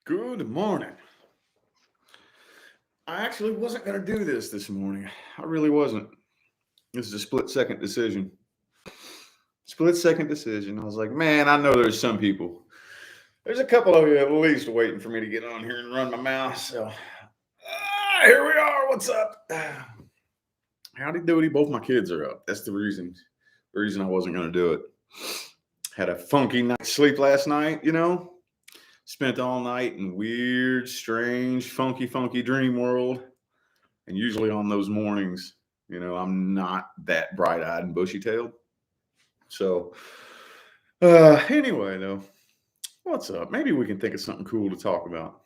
Good morning. I actually wasn't going to do this morning. I really wasn't. This is a split second decision. Split second decision. I was like, man, I know there's some people. There's a couple of you at least waiting for me to get on here and run my mouth. So here we are. What's up? Howdy doody. Both my kids are up. That's the reason. The reason I wasn't going to do it. Had a funky night's sleep last night. Spent all night in weird, strange, funky dream world. And usually on those mornings, I'm not that bright eyed and bushy tailed. So, anyway, though, what's up? Maybe we can think of something cool to talk about.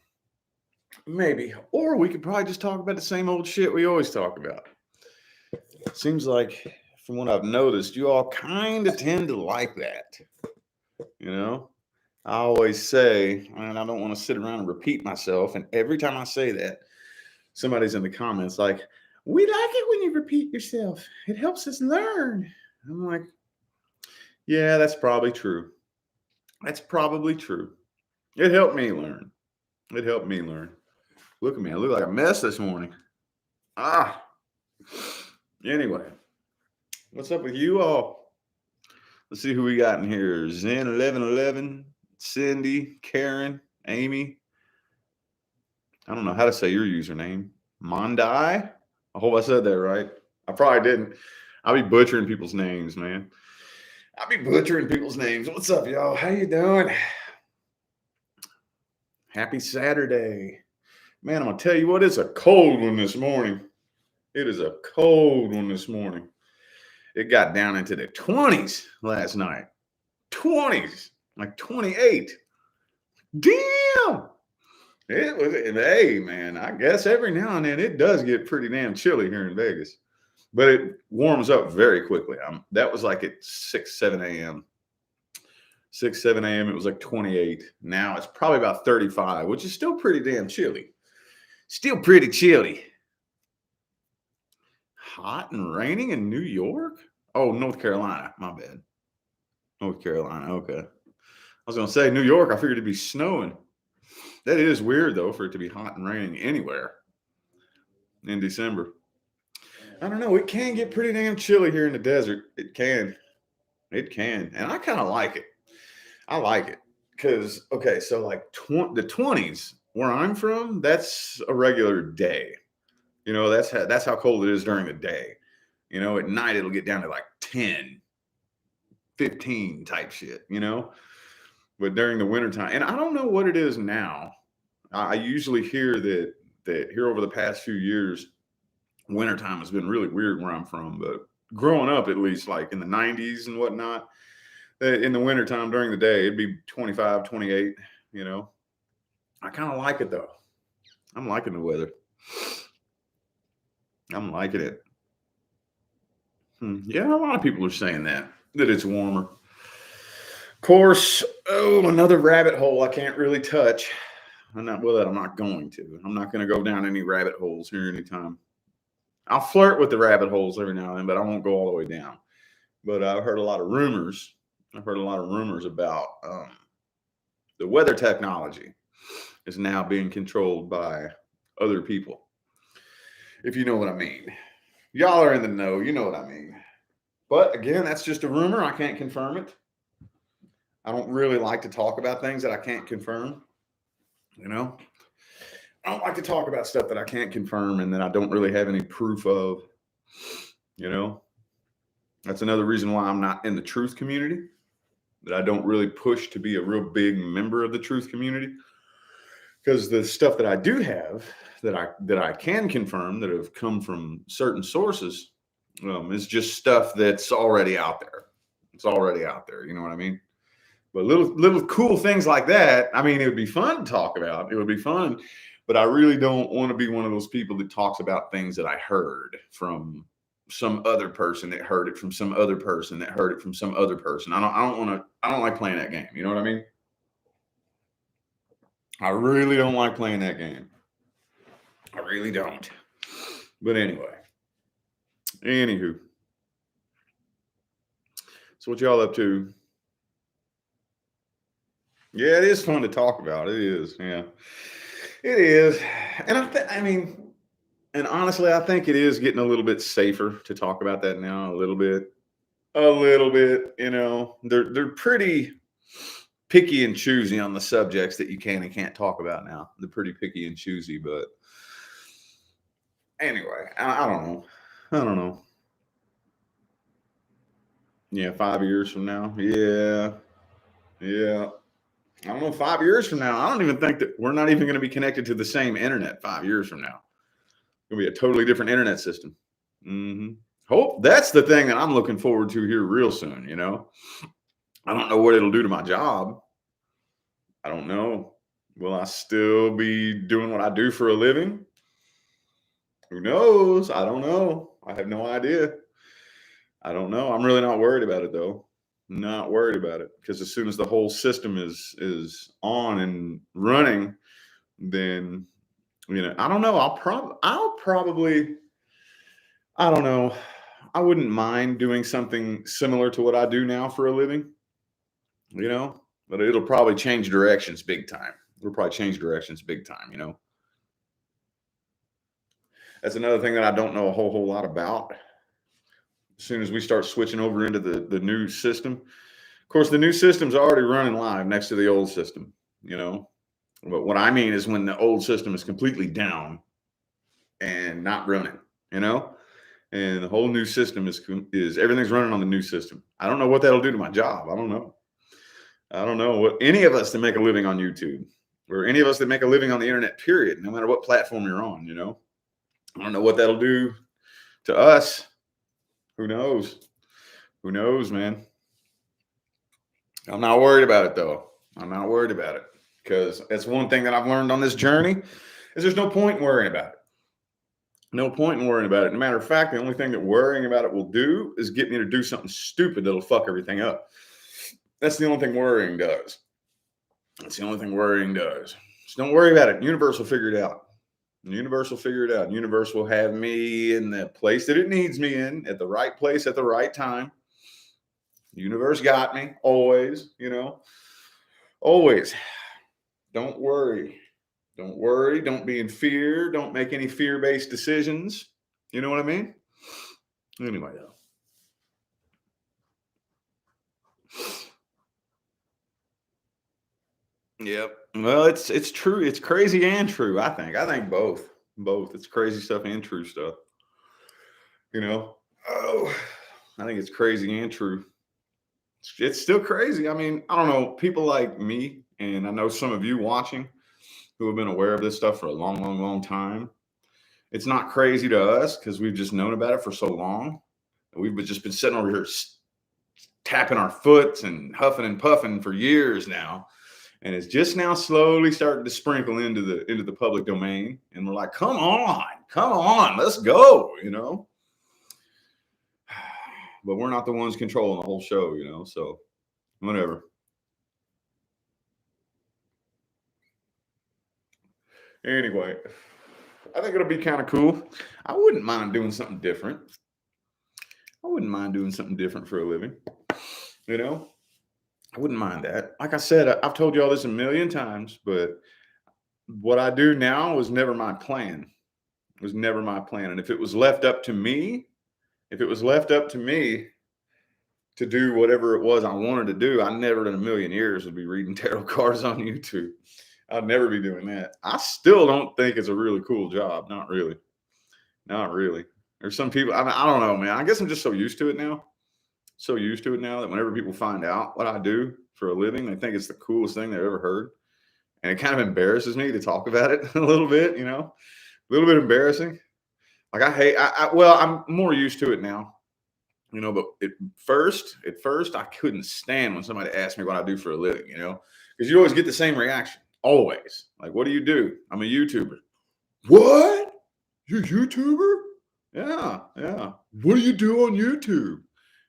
Maybe. Or we could probably just talk about the same old shit we always talk about. Seems like, from what I've noticed, you all kind of tend to like that. I always say, and I don't want to sit around and repeat myself. And every time I say that, somebody's in the comments like, we like it when you repeat yourself. It helps us learn. I'm like, yeah, that's probably true. That's probably true. It helped me learn. It helped me learn. Look at me. I look like a mess this morning. Anyway, what's up with you all? Let's see who we got in here. Zen1111, Cindy, Karen, Amy. I don't know how to say your username. Mondai? I hope I said that right. I probably didn't. I'll be butchering people's names, man. What's up, y'all? How you doing? Happy Saturday. Man, I'm going to tell you what, it's a cold one this morning. It is a cold one this morning. It got down into the 20s last night. 20s, like 28. Damn. It was, hey, man, I guess every now and then it does get pretty damn chilly here in Vegas. But it warms up very quickly. That was like at 6, 7 a.m. 6, 7 a.m. It was like 28. Now it's probably about 35, which is still pretty damn chilly. Still pretty chilly. Hot and raining in New York? Oh, North Carolina. My bad. North Carolina. Okay. I was going to say New York. I figured it'd be snowing. That is weird, though, for it to be hot and raining anywhere in December. I don't know. It can get pretty damn chilly here in the desert. It can. And I kind of like it. I like it. Because, okay, so like the 20s, where I'm from, that's a regular day. That's how cold it is during the day. At night, it'll get down to like 10, 15 type shit, But during the wintertime, and I don't know what it is now. I usually hear that here over the past few years, wintertime has been really weird where I'm from. But growing up, at least like in the 90s and whatnot, in the wintertime during the day, it'd be 25, 28, I kind of like it though. I'm liking the weather. I'm liking it. Yeah, a lot of people are saying that it's warmer. Of course, another rabbit hole I can't really touch. I'm not going to. I'm not going to go down any rabbit holes here anytime. I'll flirt with the rabbit holes every now and then, but I won't go all the way down. But I've heard a lot of rumors. About the weather technology is now being controlled by other people. If you know what I mean. Y'all are in the know. You know what I mean. But again, that's just a rumor. I can't confirm it. I don't really like to talk about things that I can't confirm. I don't like to talk about stuff that I can't confirm and that I don't really have any proof of. That's another reason why I'm not in the truth community, that I don't really push to be a real big member of the truth community. Because the stuff that I do have that I can confirm that have come from certain sources is just stuff that's already out there. It's already out there. You know what I mean? But little cool things like that, I mean, it would be fun to talk about. It would be fun. But I really don't want to be one of those people that talks about things that I heard from some other person that heard it from some other person that heard it from some other person. I don't like playing that game. You know what I mean? I really don't like playing that game. I really don't. But anyway. Anywho. So what y'all up to? Yeah, it is fun to talk about. It is. Yeah, it is. And I mean, and honestly, I think it is getting a little bit safer to talk about that now. A little bit. A little bit. They're pretty picky and choosy on the subjects that you can and can't talk about now. They're pretty picky and choosy, but anyway, I don't know. I don't know. Yeah, 5 years from now. Yeah, yeah. I don't know. 5 years from now, I don't even think that we're not even going to be connected to the same internet. 5 years from now, it'll be a totally different internet system. hmm Hope that's the thing that I'm looking forward to here real soon. I don't know what it'll do to my job. I don't know. Will I still be doing what I do for a living? Who knows? I don't know. I have no idea. I don't know. I'm really not worried about it though. Not worried about it because as soon as the whole system is on and running, then I don't know. I'll probably I don't know. I wouldn't mind doing something similar to what I do now for a living, but it'll probably change directions big time. It'll probably change directions big time. That's another thing that I don't know a whole lot about. As soon as we start switching over into the new system, of course, the new system's already running live next to the old system, you know. But what I mean is when the old system is completely down and not running, you know, and the whole new system is everything's running on the new system. I don't know what that'll do to my job. I don't know. I don't know what any of us that make a living on YouTube or any of us that make a living on the internet, period, no matter what platform you're on. I don't know what that'll do to us. Who knows? Who knows, man? I'm not worried about it though. I'm not worried about it because that's one thing that I've learned on this journey is there's no point in worrying about it. No point in worrying about it. No matter of fact, the only thing that worrying about it will do is get me to do something stupid that'll fuck everything up. That's the only thing worrying does. That's the only thing worrying does. So don't worry about it. Universe will figure it out. The universe will figure it out. The universe will have me in the place that it needs me in, at the right place at the right time. The universe got me always. Always. Don't worry. Don't worry. Don't be in fear. Don't make any fear-based decisions. You know what I mean? Anyway, though. Yep. Well, it's true. It's crazy and true. I think both. Both. It's crazy stuff and true stuff. You know. Oh, I think it's crazy and true. It's still crazy. I mean, I don't know. People like me, and I know some of you watching who have been aware of this stuff for a long, long, long time. It's not crazy to us because we've just known about it for so long. We've just been sitting over here tapping our foots and huffing and puffing for years now, and it's just now slowly starting to sprinkle into the public domain. And we're like, come on, let's go. But we're not the ones controlling the whole show. So whatever. Anyway, I think it'll be kind of cool. I wouldn't mind doing something different. I wouldn't mind doing something different for a living. You know, I wouldn't mind that. Like I said, I've told you all this a million times, but what I do now was never my plan. It was never my plan. And if it was left up to me, if it was left up to me to do whatever it was I wanted to do, I never in a million years would be reading tarot cards on YouTube. I'd never be doing that. I still don't think it's a really cool job. Not really. Not really. There's some people, I don't know, man. I guess I'm just so used to it now. So used to it now that whenever people find out what I do for a living, they think it's the coolest thing they've ever heard. And it kind of embarrasses me to talk about it a little bit. A little bit embarrassing. Like well, I'm more used to it now. But at first, I couldn't stand when somebody asked me what I do for a living, because you always get the same reaction. Always. Like, what do you do? I'm a YouTuber. What? You're a YouTuber? Yeah, yeah. What do you do on YouTube?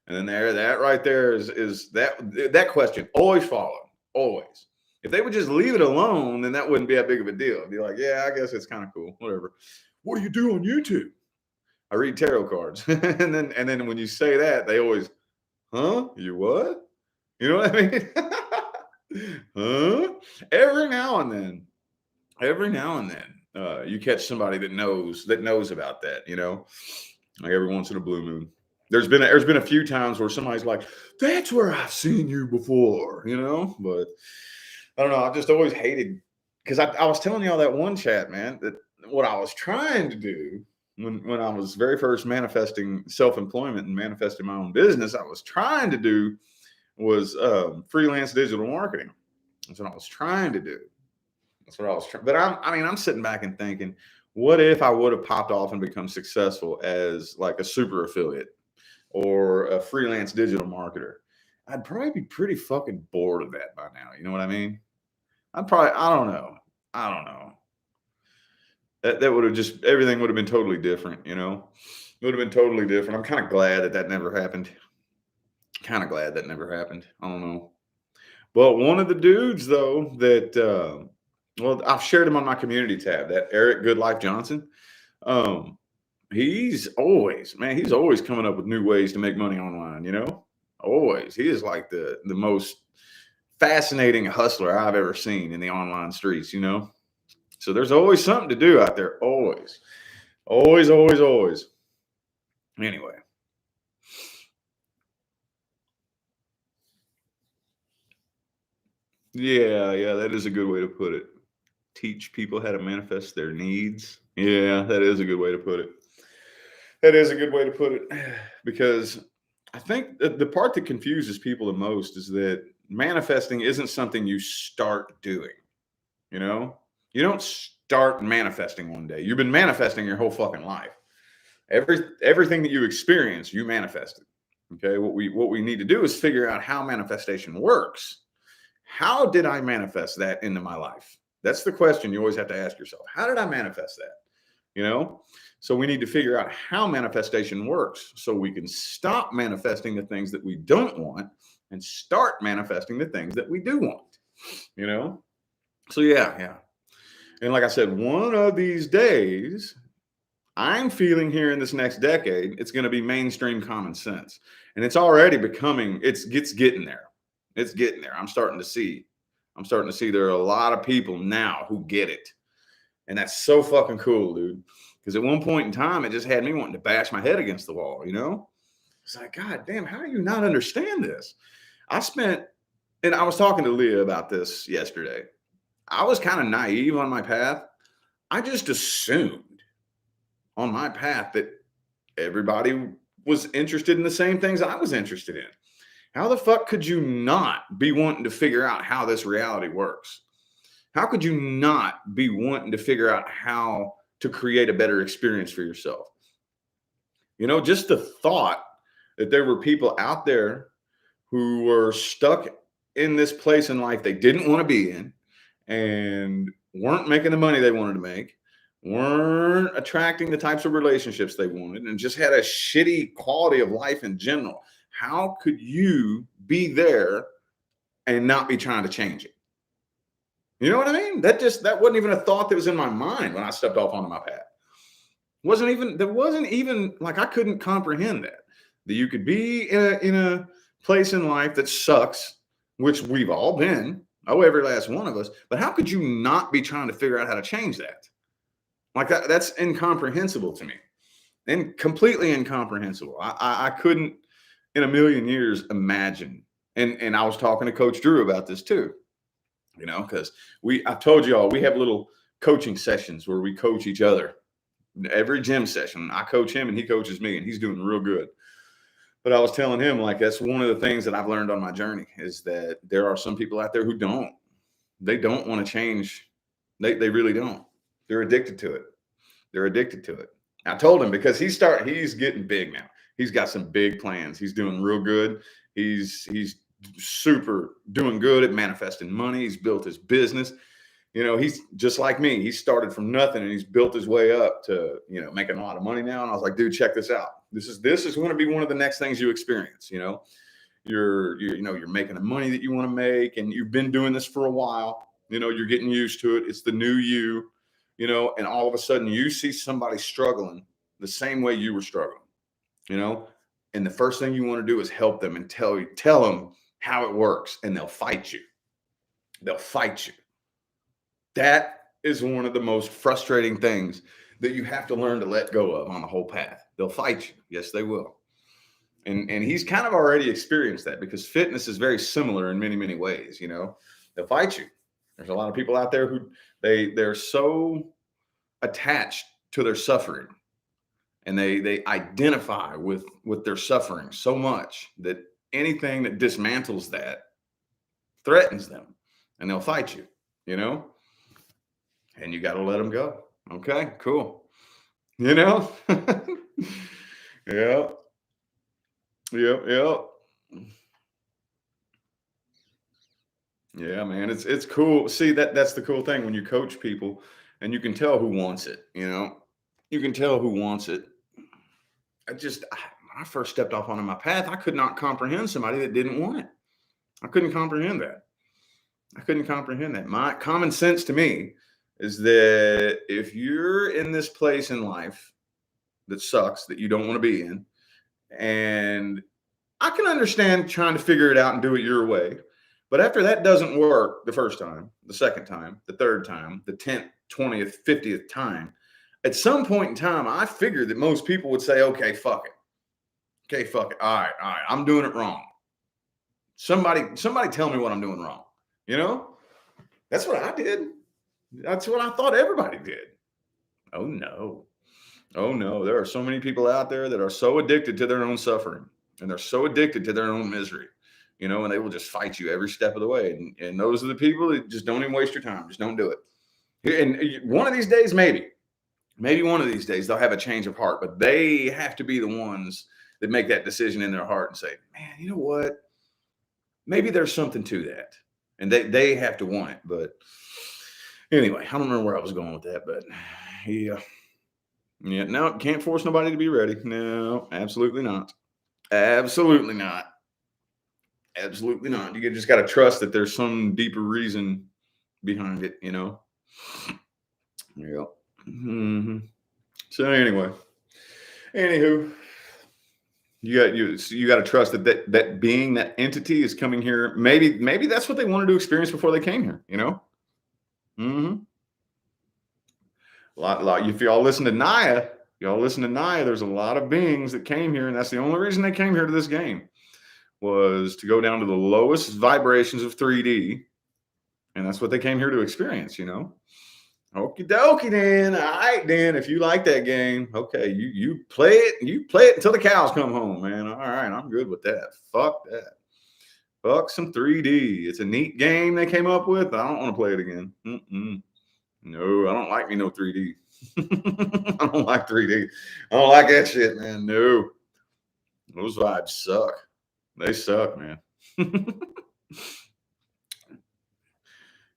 And then that right there is that question always followed. Always. If they would just leave it alone, then that wouldn't be that big of a deal. It'd be like, yeah, I guess it's kind of cool. Whatever. What do you do on YouTube? I read tarot cards. and then when you say that, they always, huh? You what? You know what I mean? Huh? Every now and then, you catch somebody that knows about that. Like every once in a blue moon. There's been a few times where somebody's like, "That's where I've seen you before," But I don't know. I've just always hated because I was telling y'all that one chat, man, that what I was trying to do when I was very first manifesting self-employment and manifesting my own business, I was trying to do was freelance digital marketing. That's what I was trying to do. That's what I was trying. But I'm sitting back and thinking, what if I would have popped off and become successful as like a super affiliate or a freelance digital marketer? I'd probably be pretty fucking bored of that by now. You know what I mean? I don't know. I don't know. That would have just, everything would have been totally different. It would have been totally different. I'm kind of glad that never happened. Kind of glad that never happened. I don't know. But one of the dudes though well, I've shared him on my community tab. That Eric Goodlife Johnson. Um, he's always coming up with new ways to make money online. Always. He is like the most fascinating hustler I've ever seen in the online streets. So there's always something to do out there. Always, always, always, always. Anyway. Yeah, that is a good way to put it. Teach people how to manifest their needs. Yeah, that is a good way to put it. That is a good way to put it. Because I think the part that confuses people the most is that manifesting isn't something you start doing. You know, you don't start manifesting one day. You've been manifesting your whole fucking life. Everything that you experience, you manifested. Okay, what we need to do is figure out how manifestation works. How did I manifest that into my life? That's the question you always have to ask yourself. How did I manifest that? You know? So we need to figure out how manifestation works so we can stop manifesting the things that we don't want and start manifesting the things that we do want. You know? So yeah. And like I said, one of these days, I'm feeling here in this next decade, it's going to be mainstream common sense. And it's already becoming, it's getting there. It's getting there. I'm starting to see there are a lot of people now who get it. And that's so fucking cool, dude. Because at one point in time, it just had me wanting to bash my head against the wall, you know? It's like, God damn, how do you not understand this? And I was talking to Leah about this yesterday. I was kind of naive on my path. I just assumed on my path that everybody was interested in the same things I was interested in. How the fuck could you not be wanting to figure out how this reality works? How could you not be wanting to figure out how to create a better experience for yourself? Just the thought that there were people out there who were stuck in this place in life they didn't want to be in and weren't making the money they wanted to make, weren't attracting the types of relationships they wanted, and just had a shitty quality of life in general. How could you be there and not be trying to change it? You know what I mean? That wasn't even a thought that was in my mind when I stepped off onto my path. There wasn't even like I couldn't comprehend that you could be in a place in life that sucks, which we've all been. Oh, every last one of us. But how could you not be trying to figure out how to change that? Like that's incomprehensible to me, and completely incomprehensible. I couldn't in a million years imagine. And I was talking to Coach Drew about this too, because I've told you all, we have little coaching sessions where we coach each other. Every gym session, I coach him and he coaches me, and he's doing real good. But I was telling him, like, that's one of the things that I've learned on my journey is that there are some people out there who don't want to change. They really don't. They're addicted to it. I told him because he's getting big now. He's got some big plans. He's doing real good. He's super doing good at manifesting money. He's built his business. He's just like me. He started from nothing and he's built his way up to, making a lot of money now. And I was like, dude, check this out. This is going to be one of the next things you experience. You're making the money that you want to make, and you've been doing this for a while. You're getting used to it. It's the new you, and all of a sudden you see somebody struggling the same way you were struggling, and the first thing you want to do is help them and tell them how it works, and they'll fight you. They'll fight you. That is one of the most frustrating things that you have to learn to let go of on the whole path. They'll fight you. Yes, they will. And he's kind of already experienced that because fitness is very similar in many, many ways. They'll fight you. There's a lot of people out there who they're so attached to their suffering, and they identify with their suffering so much that anything that dismantles that threatens them, and they'll fight you. And you got to let them go. Okay, cool. Yeah. Yep. Yeah, man, it's cool. See, that's the cool thing when you coach people, and you can tell who wants it. You can tell who wants it. When I first stepped off onto my path, I could not comprehend somebody that didn't want it. I couldn't comprehend that. My common sense to me is that if you're in this place in life that sucks, that you don't want to be in, and I can understand trying to figure it out and do it your way. But after that doesn't work the first time, the second time, the third time, the 10th, 20th, 50th time, at some point in time, I figured that most people would say, okay, fuck it. Okay, fuck it. All right. I'm doing it wrong. Somebody tell me what I'm doing wrong. That's what I did. That's what I thought everybody did. Oh no. There are so many people out there that are so addicted to their own suffering, and they're so addicted to their own misery, and they will just fight you every step of the way. And those are the people that just don't even waste your time. Just don't do it. And one of these days, maybe one of these days they'll have a change of heart, but they have to be the ones that make that decision in their heart and say, man, you know what? Maybe there's something to that. And they have to want it. But anyway, I don't remember where I was going with that, but yeah. Yeah, no, can't force nobody to be ready. No, absolutely not. Absolutely not. Absolutely not. You just got to trust that there's some deeper reason behind it, Yeah. Mm-hmm. So anyway, anywho, you got to trust that being, that entity is coming here. Maybe that's what they wanted to experience before they came here. Mm-hmm. A lot. If y'all listen to Naya, there's a lot of beings that came here, and that's the only reason they came here to this game was to go down to the lowest vibrations of 3D, and that's what they came here to experience. Okie dokie, then. All right, then. If you like that game, okay, you play it until the cows come home, man. All right, I'm good with that. Fuck that. Fuck some 3D. It's a neat game they came up with. I don't want to play it again. No, I don't like me no 3D. I don't like 3D. I don't like that shit, man. No. Those vibes suck. They suck, man.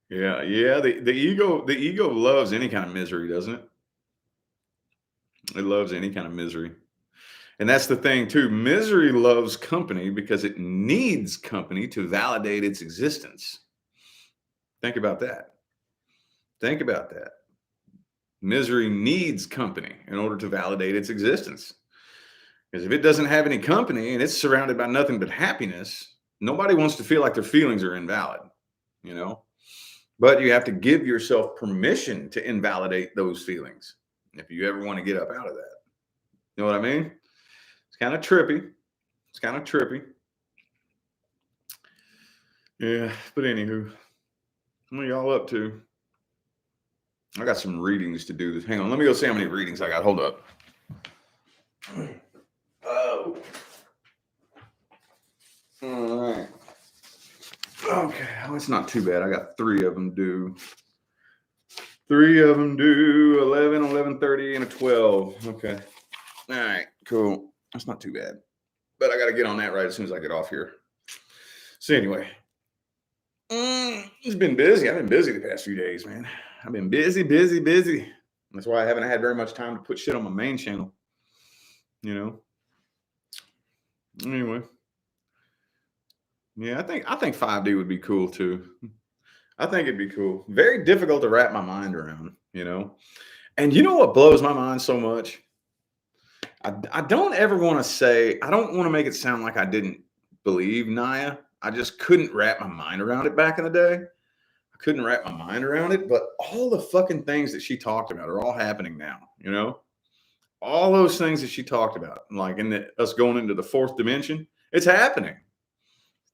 Yeah. The ego loves any kind of misery, doesn't it? It loves any kind of misery. And that's the thing, too. Misery loves company because it needs company to validate its existence. Think about that. Misery needs company in order to validate its existence. Because if it doesn't have any company and it's surrounded by nothing but happiness, nobody wants to feel like their feelings are invalid, But you have to give yourself permission to invalidate those feelings if you ever want to get up out of that. You know what I mean? It's kind of trippy. Yeah, but anywho, what are y'all up to? I got some readings to do. Hang on, let me go see how many readings I got. Hold up. Oh. All right. Okay, well, it's not too bad. I got 3 of them due. 11, 11:30, and a 12. Okay. All right, cool. That's not too bad. But I got to get on that right as soon as I get off here. So anyway, it's been busy. I've been busy the past few days, man. I've been busy. That's why I haven't had very much time to put shit on my main channel. Anyway. Yeah, I think 5D would be cool too. I think it'd be cool. Very difficult to wrap my mind around, And you know what blows my mind so much? I don't ever want to say, I don't want to make it sound like I didn't believe Naya. I just couldn't wrap my mind around it back in the day. couldn't wrap my mind around it, but all the fucking things that she talked about are all happening now, you know? All those things that she talked about, like us going into the fourth dimension, it's happening.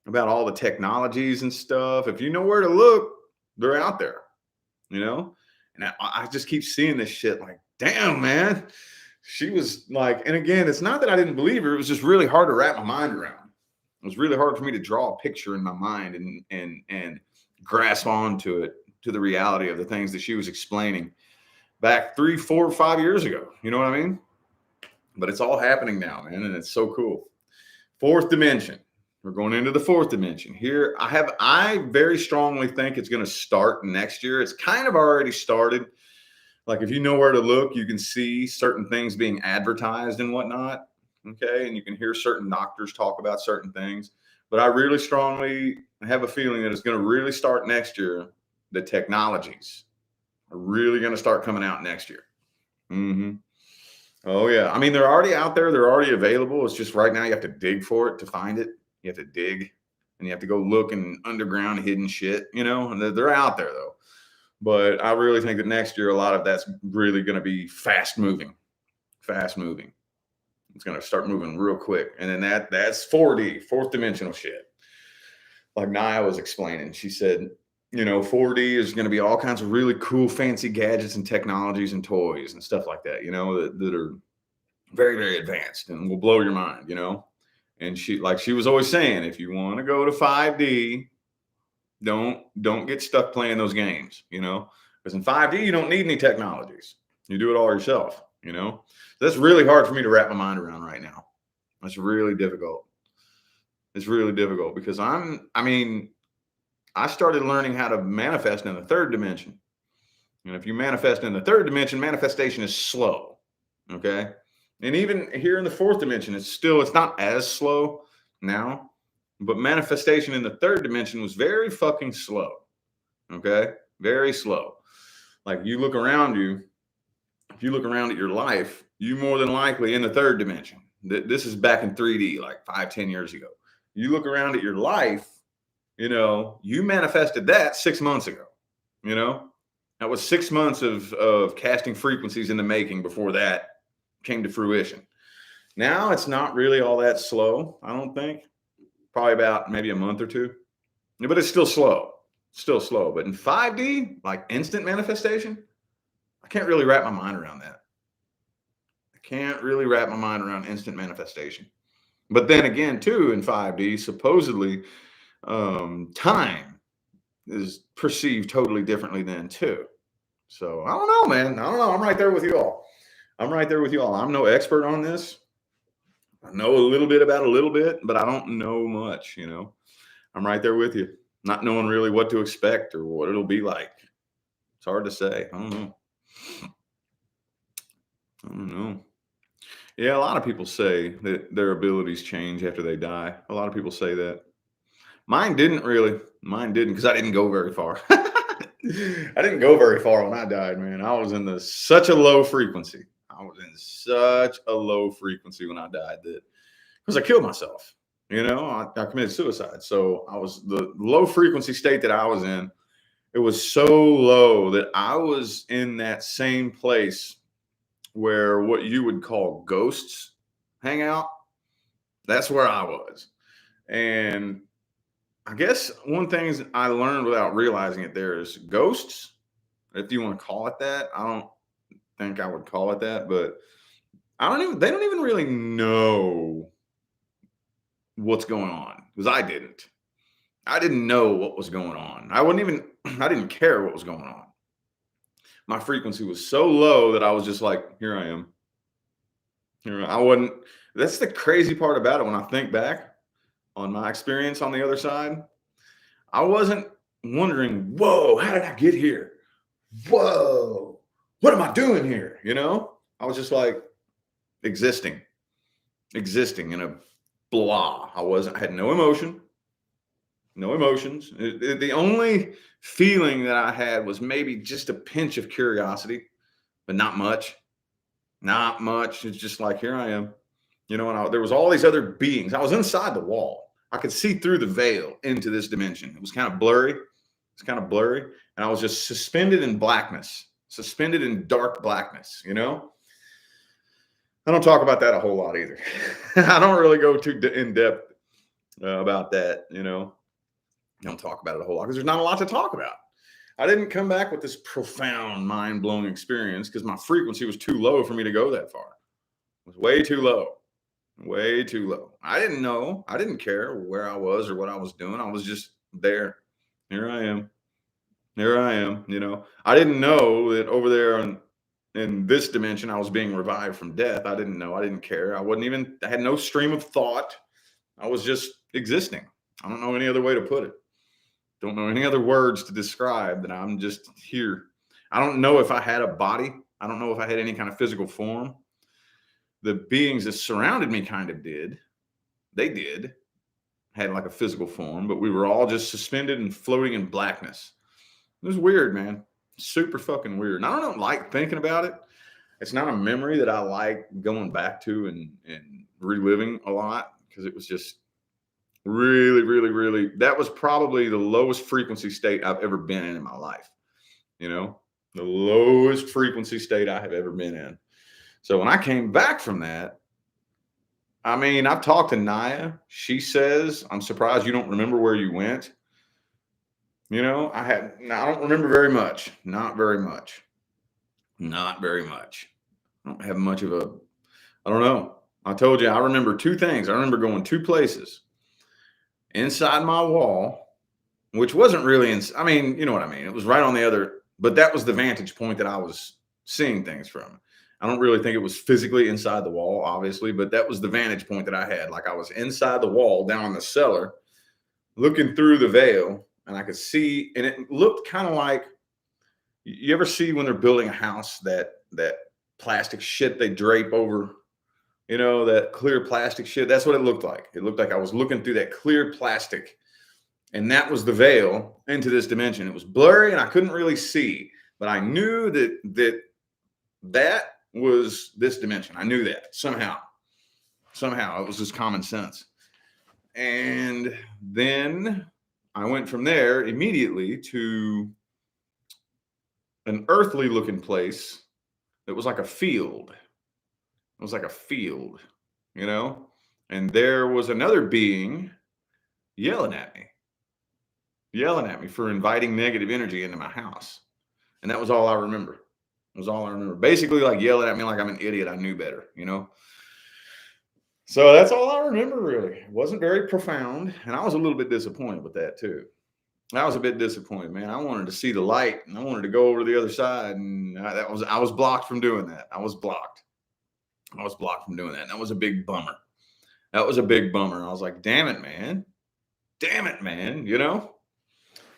About all the technologies and stuff. If you know where to look, they're out there, you know? And I just keep seeing this shit like, damn, man. She was like, and again, it's not that I didn't believe her. It was just really hard to wrap my mind around. It was really hard for me to draw a picture in my mind and grasp onto it, to the reality of the things that she was explaining back 3, 4, 5 years ago. You know what I mean? But it's all happening now, man. And it's so cool. Fourth dimension. We're going into the fourth dimension here. I very strongly think it's going to start next year. It's kind of already started. Like if you know where to look, you can see certain things being advertised and whatnot. Okay. And you can hear certain doctors talk about certain things. But I really strongly have a feeling that it's going to really start next year. The technologies are really going to start coming out next year. Mm-hmm. Oh, yeah. I mean, they're already out there. They're already available. It's just right now you have to dig for it to find it. You have to dig and you have to go look in underground hidden shit, you know, and they're out there though. But I really think that next year, a lot of that's really going to be fast moving. It's going to start moving real quick. And then that's 4D, fourth dimensional shit. Like Naya was explaining, she said, you know, 4D is going to be all kinds of really cool, fancy gadgets and technologies and toys and stuff like that, you know, that are very, very advanced and will blow your mind, you know. And she was always saying, if you want to go to 5D, don't get stuck playing those games, you know, because in 5D, you don't need any technologies. You do it all yourself, you know. That's really hard for me to wrap my mind around right now. That's really difficult. It's really difficult because I started learning how to manifest in the third dimension. And if you manifest in the third dimension, manifestation is slow. Okay. And even here in the fourth dimension, it's not as slow now, but manifestation in the third dimension was very fucking slow. Okay. Very slow. Like you look around you, if you look around at your life, you more than likely in the third dimension. This is back in 3D, like 5-10 years ago. You look around at your life, you know, you manifested that 6 months ago, you know, that was 6 months of casting frequencies in the making before that came to fruition. Now it's not really all that slow. I don't think. Probably about maybe a month or two, but it's still slow, But in 5D, like instant manifestation, I can't really wrap my mind around that. I can't really wrap my mind around instant manifestation. But then again, too, in 5D, supposedly time is perceived totally differently then too. So I don't know, man. I don't know. I'm right there with you all. I'm no expert on this. I know a little bit about a little bit, but I don't know much, you know. I'm right there with you. Not knowing really what to expect or what it'll be like. It's hard to say. I don't know. Yeah, a lot of people say that their abilities change after they die. A lot of people say that. Mine didn't because I didn't go very far. I didn't go very far when I died, man. I was in such a low frequency. When I died that because I killed myself. You know, I committed suicide. So I was the low frequency state that I was in. It was so low that I was in that same place where what you would call ghosts hang out. That's where I was. And I guess one thing I learned without realizing it there is ghosts, if you want to call it that. I don't think I would call it that, but they don't even really know what's going on because I didn't know what was going on. I didn't care what was going on. My frequency was so low that I was just like, here I am. That's the crazy part about it. When I think back on my experience on the other side, I wasn't wondering, whoa, how did I get here? Whoa, what am I doing here? You know, I was just like existing in a blah. I had no emotions. The only feeling that I had was maybe just a pinch of curiosity, but not much. It's just like, here I am, you know, and there was all these other beings. I was inside the wall. I could see through the veil into this dimension. It was kind of blurry. It's kind of blurry. And I was just suspended in blackness, suspended in dark blackness, you know? I don't talk about that a whole lot either. I don't really go too in depth about that, you know? I don't talk about it a whole lot because there's not a lot to talk about. I didn't come back with this profound, mind-blowing experience because my frequency was too low for me to go that far. It was way too low. Way too low. I didn't know. I didn't care where I was or what I was doing. I was just there. Here I am. Here I am. You know, I didn't know that over there in this dimension, I was being revived from death. I didn't know. I didn't care. I had no stream of thought. I was just existing. I don't know any other way to put it. Don't know any other words to describe that I'm just here. I don't know if I had a body. I don't know if I had any kind of physical form. The beings that surrounded me kind of did. They did. Had like a physical form, but we were all just suspended and floating in blackness. It was weird, man. Super fucking weird. And I don't like thinking about it. It's not a memory that I like going back to and reliving a lot because it was just really, really, really, that was probably the lowest frequency state I've ever been in my life. You know, the lowest frequency state I have ever been in. So when I came back from that, I mean, I've talked to Naya. She says, I'm surprised you don't remember where you went. You know, I don't remember very much. Not very much. Not very much. I don't have much of a, I don't know. I told you, I remember two things. I remember going two places. Inside my wall, which wasn't really, I mean, you know what I mean? It was right on the other, but that was the vantage point that I was seeing things from. I don't really think it was physically inside the wall, obviously, but that was the vantage point that I had. Like I was inside the wall down in the cellar, looking through the veil, and I could see, and it looked kind of like, you ever see when they're building a house, that plastic shit they drape over, you know, that clear plastic shit? That's what it looked like. It looked like I was looking through that clear plastic, and that was the veil into this dimension. It was blurry and I couldn't really see, but I knew that was this dimension. I knew that somehow it was just common sense. And then I went from there immediately to an earthly looking place that was like a field. It was like a field, you know, and there was another being yelling at me for inviting negative energy into my house. And that was all I remember. It was all I remember. Basically, like yelling at me like I'm an idiot. I knew better, you know? So that's all I remember, really. It wasn't very profound. And I was a little bit disappointed with that, too. I was a bit disappointed, man. I wanted to see the light and I wanted to go over to the other side. And I was blocked from doing that. I was blocked from doing that. And that was a big bummer. I was like, damn it, man. You know?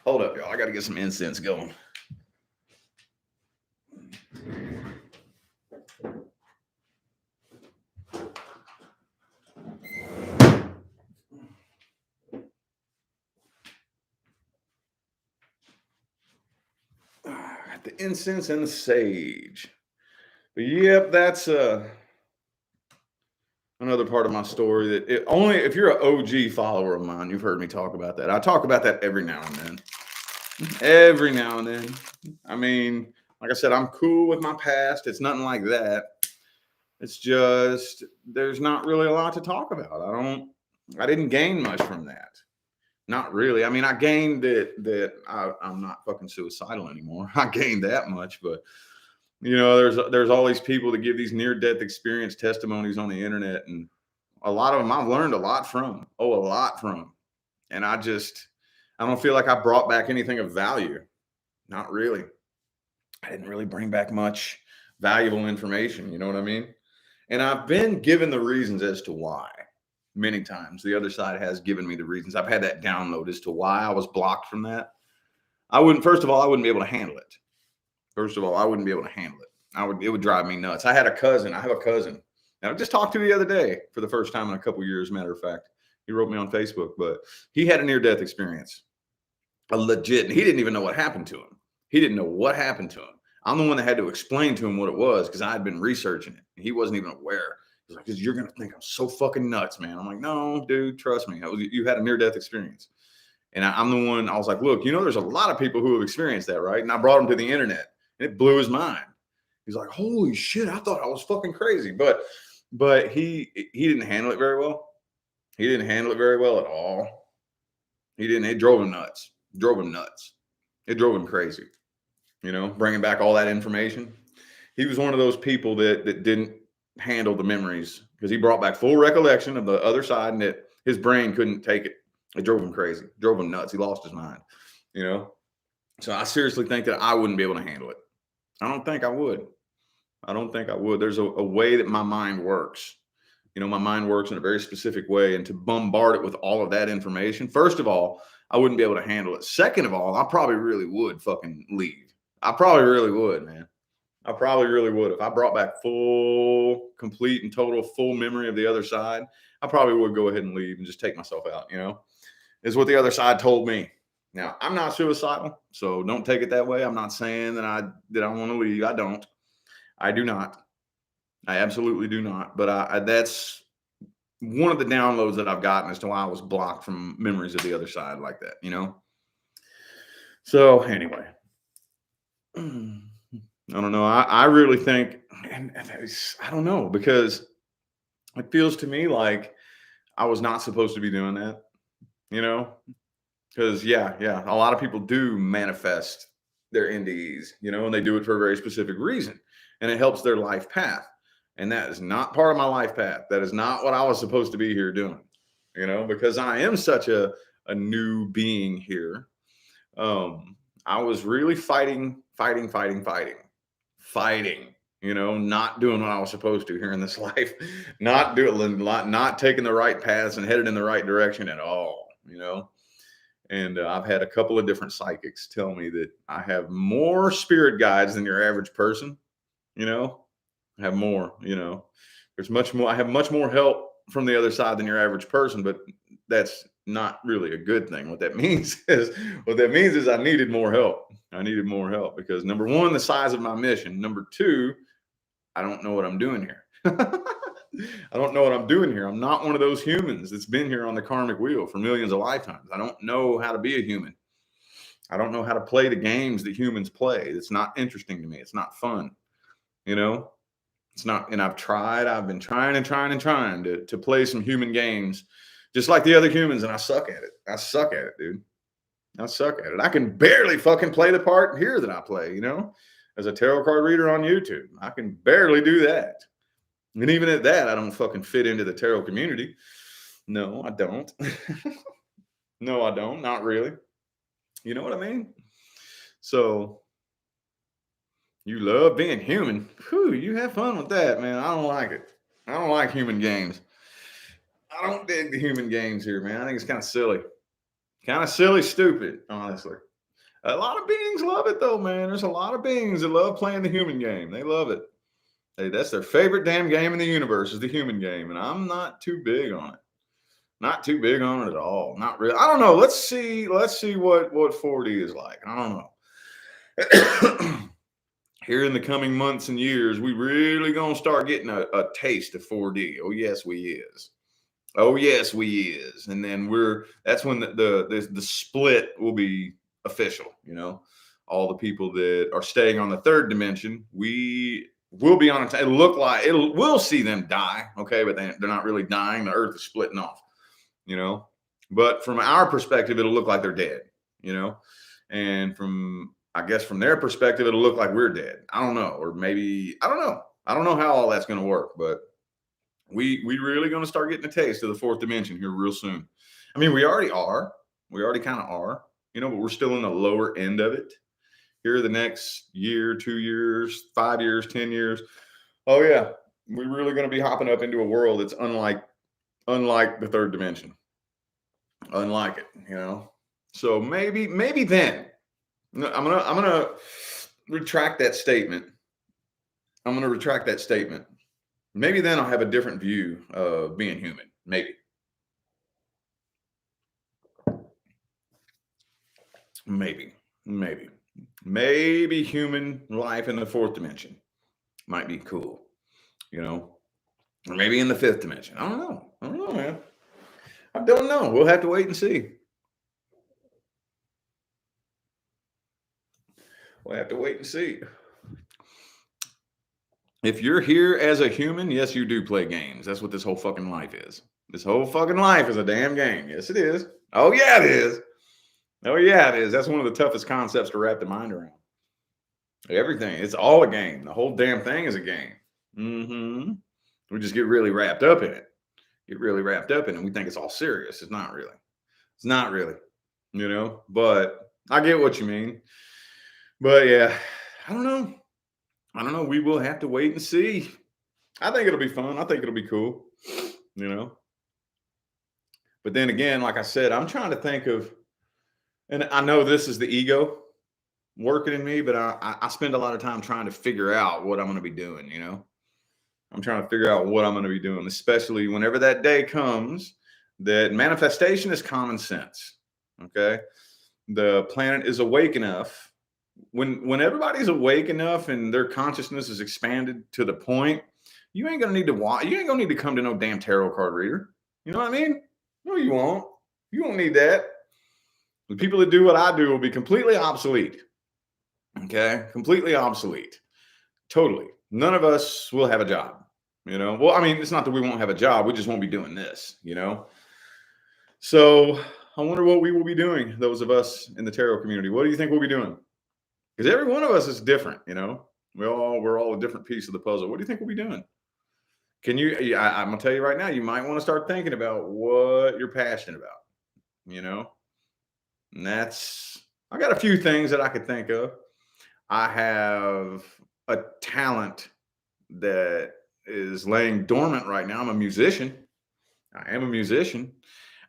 Hold up, y'all. I got to get some incense going. The incense and the sage. But yep, that's another part of my story that only if you're an OG follower of mine, you've heard me talk about that. I talk about that every now and then. Every now and then. I mean, like I said, I'm cool with my past. It's nothing like that. It's just there's not really a lot to talk about. I didn't gain much from that. Not really. I mean, I gained that I'm not fucking suicidal anymore. I gained that much, but you know, there's all these people that give these near-death experience testimonies on the internet, and a lot of them I've learned a lot from. And I don't feel like I brought back anything of value. Not really. I didn't really bring back much valuable information. You know what I mean? And I've been given the reasons as to why. Many times the other side has given me the reasons. I've had that download as to why I was blocked from that. First of all, I wouldn't be able to handle it. It would drive me nuts. I have a cousin. I just talked to the other day for the first time in a couple years. Matter of fact, he wrote me on Facebook, but he had a near-death experience, a legit, and he didn't even know what happened to him. I'm the one that had to explain to him what it was because I had been researching it. He wasn't even aware. He's like, "You're going to think I'm so fucking nuts, man." I'm like, "No, dude, trust me. You had a near-death experience." And I'm the one, I was like, look, there's a lot of people who have experienced that, right? And I brought him to the internet and it blew his mind. He's like, holy shit, I thought I was fucking crazy. But he didn't handle it very well. He didn't handle it very well at all. He didn't, it drove him nuts. Drove him nuts. It drove him crazy. Bringing back all that information. He was one of those people that didn't handle the memories because he brought back full recollection of the other side and that his brain couldn't take it. It drove him crazy, drove him nuts. He lost his mind, So I seriously think that I wouldn't be able to handle it. I don't think I would. There's a way that my mind works. My mind works in a very specific way. And to bombard it with all of that information, first of all, I wouldn't be able to handle it. Second of all, I probably really would fucking leave. I probably really would, man. I probably really would. If I brought back full, complete, and total full memory of the other side, I probably would go ahead and leave and just take myself out, is what the other side told me. Now, I'm not suicidal, so don't take it that way. I'm not saying that I want to leave. I don't. I do not. I absolutely do not. But that's one of the downloads that I've gotten as to why I was blocked from memories of the other side like that, So anyway, I don't know. I really think, and I don't know, because it feels to me like I was not supposed to be doing that, because yeah, a lot of people do manifest their NDEs, and they do it for a very specific reason, and it helps their life path. And that is not part of my life path. That is not what I was supposed to be here doing, because I am such a new being here. I was really fighting, not doing what I was supposed to here in this life, not taking the right paths and headed in the right direction at all, And I've had a couple of different psychics tell me that I have more spirit guides than your average person, I have more, there's much more. I have much more help from the other side than your average person, but that's not really a good thing. What that means is I needed more help. I needed more help because number one, the size of my mission. Number two, I don't know what I'm doing here. I don't know what I'm doing here. I'm not one of those humans that's been here on the karmic wheel for millions of lifetimes. I don't know how to be a human. I don't know how to play the games that humans play. It's not interesting to me. It's not fun. It's not, and I've been trying to play some human games just like the other humans, and I suck at it. I suck at it, dude. I suck at it. I can barely fucking play the part here that I play, as a tarot card reader on YouTube. I can barely do that. And even at that, I don't fucking fit into the tarot community. No, I don't. No, I don't. Not really. You know what I mean? So you love being human. Whew, you have fun with that, man. I don't like it. I don't like human games. I don't dig the human games here, man. I think it's kind of silly. Kind of silly, stupid, honestly. A lot of beings love it, though, man. There's a lot of beings that love playing the human game. They love it. Hey, that's their favorite damn game in the universe is the human game. And I'm not too big on it. Not too big on it at all. Not really. I don't know. Let's see what 4D is like. I don't know. Here in the coming months and years, we really gonna start getting a taste of 4D. Oh yes, we is. Oh yes, we is. And then that's when the split will be official. All the people that are staying on the third dimension, we will be on it'll look like we'll see them die. Okay, but they're not really dying. The earth is splitting off. But from our perspective, it'll look like they're dead. And I guess from their perspective, it'll look like we're dead. I don't know. Or maybe, I don't know. I don't know how all that's going to work, but we really going to start getting a taste of the fourth dimension here real soon. I mean, we already are. We already kind of are, but we're still in the lower end of it. Here the next year, 2 years, 5 years, 10 years. Oh yeah. We're really going to be hopping up into a world that's unlike the third dimension. Unlike it, So maybe then. No, I'm gonna retract that statement. Maybe then I'll have a different view of being human. Maybe human life in the fourth dimension might be cool, or maybe in the fifth dimension. I don't know, man. I don't know. We'll have to wait and see. We'll have to wait and see. If you're here as a human, yes, you do play games. That's what this whole fucking life is. This whole fucking life is a damn game. Yes, it is. Oh, yeah, it is. Oh, yeah, it is. That's one of the toughest concepts to wrap the mind around. Everything. It's all a game. The whole damn thing is a game. Mm-hmm. We just get really wrapped up in it. Get really wrapped up in it. We think it's all serious. It's not really. It's not really. But I get what you mean. But yeah, I don't know. I don't know. We will have to wait and see. I think it'll be fun. I think it'll be cool. But then again, like I said, I'm trying to think of, and I know this is the ego working in me, but I spend a lot of time trying to figure out what I'm going to be doing. I'm trying to figure out what I'm going to be doing, especially whenever that day comes. That manifestation is common sense. Okay. The planet is awake enough. When everybody's awake enough and their consciousness is expanded to the point, you ain't gonna need to watch. You ain't gonna need to come to no damn tarot card reader. You know what I mean? No, you won't. You won't need that. The people that do what I do will be completely obsolete. Okay, completely obsolete. Totally. None of us will have a job. Well, I mean, it's not that we won't have a job. We just won't be doing this. So I wonder what we will be doing. Those of us in the tarot community. What do you think we'll be doing? Because every one of us is different, we're all a different piece of the puzzle. What do you think we'll be doing? I'm gonna tell you right now, you might want to start thinking about what you're passionate about, and I got a few things that I could think of. I have a talent that is laying dormant right now. I'm a musician. I am a musician.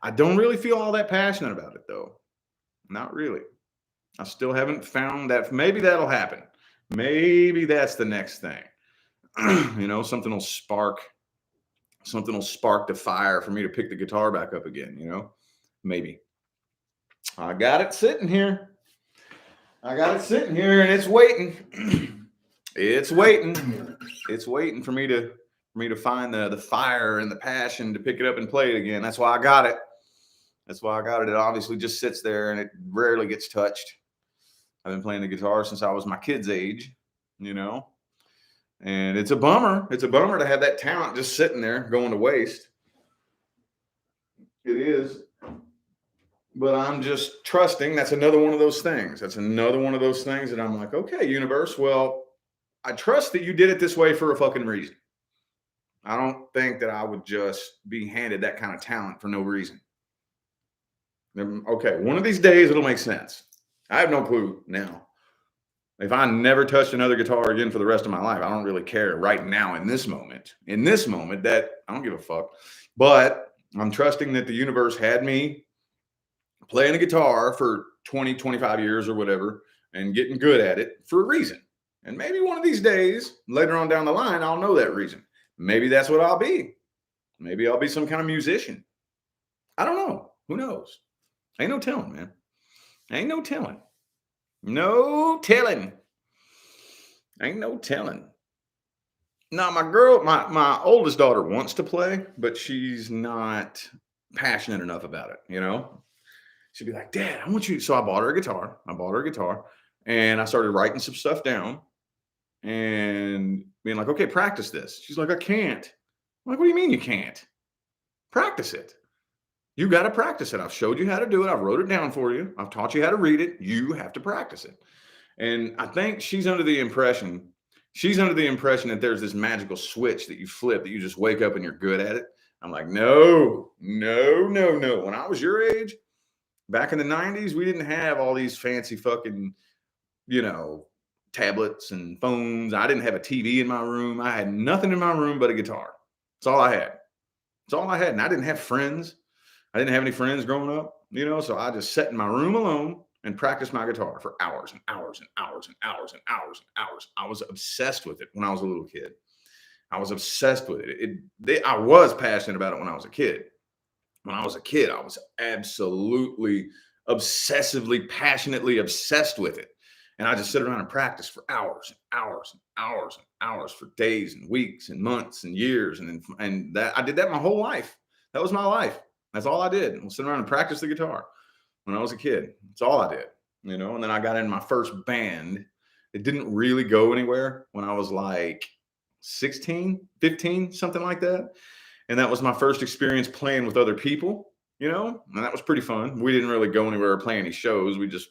I don't really feel all that passionate about it though. Not really. I still haven't found that. Maybe that'll happen. Maybe that's the next thing. Something will spark the fire for me to pick the guitar back up again, maybe. I got it sitting here. And it's waiting. It's waiting. It's waiting for me to find the fire and the passion to pick it up and play it again. That's why I got it. It obviously just sits there and it rarely gets touched. I've been playing the guitar since I was my kid's age, and it's a bummer. It's a bummer to have that talent just sitting there going to waste. It is. But I'm just trusting. That's another one of those things. That I'm like, okay, universe, well, I trust that you did it this way for a fucking reason. I don't think that I would just be handed that kind of talent for no reason. Okay, one of these days it'll make sense. I have no clue now. If I never touched another guitar again for the rest of my life, I don't really care right now in this moment. That I don't give a fuck. But I'm trusting that the universe had me playing a guitar for 20, 25 years or whatever and getting good at it for a reason. And maybe one of these days, later on down the line, I'll know that reason. Maybe that's what I'll be. Maybe I'll be some kind of musician. I don't know. Who knows? Ain't no telling, man. Ain't no telling. No telling. Ain't no telling. Now, my oldest daughter wants to play, but she's not passionate enough about it, She'd be like, Dad, I want you. So I bought her a guitar. And I started writing some stuff down and being like, okay, practice this. She's like, I can't. I'm like, what do you mean you can't? Practice it. You got to practice it. I've showed you how to do it. I've wrote it down for you. I've taught you how to read it. You have to practice it. And I think she's under the impression that there's this magical switch that you flip, that you just wake up and you're good at it. I'm like, no. When I was your age, back in the 90s, we didn't have all these fancy fucking, tablets and phones. I didn't have a TV in my room. I had nothing in my room but a guitar. That's all I had. And I didn't have friends. I didn't have any friends growing up, so I just sat in my room alone and practiced my guitar for hours and hours and hours and hours and hours and hours. I was obsessed with it when I was a little kid. I was obsessed with it. I was passionate about it when I was a kid. When I was a kid, I was absolutely obsessively, passionately obsessed with it. And I just sit around and practice for hours and hours and hours and hours, for days and weeks and months and years. And that I did that my whole life. That was my life. That's all I did. I was sitting around and practice the guitar when I was a kid. That's all I did, And then I got in my first band It didn't really go anywhere when I was like 16, 15, something like that. And that was my first experience playing with other people, and that was pretty fun. We didn't really go anywhere or play any shows. We just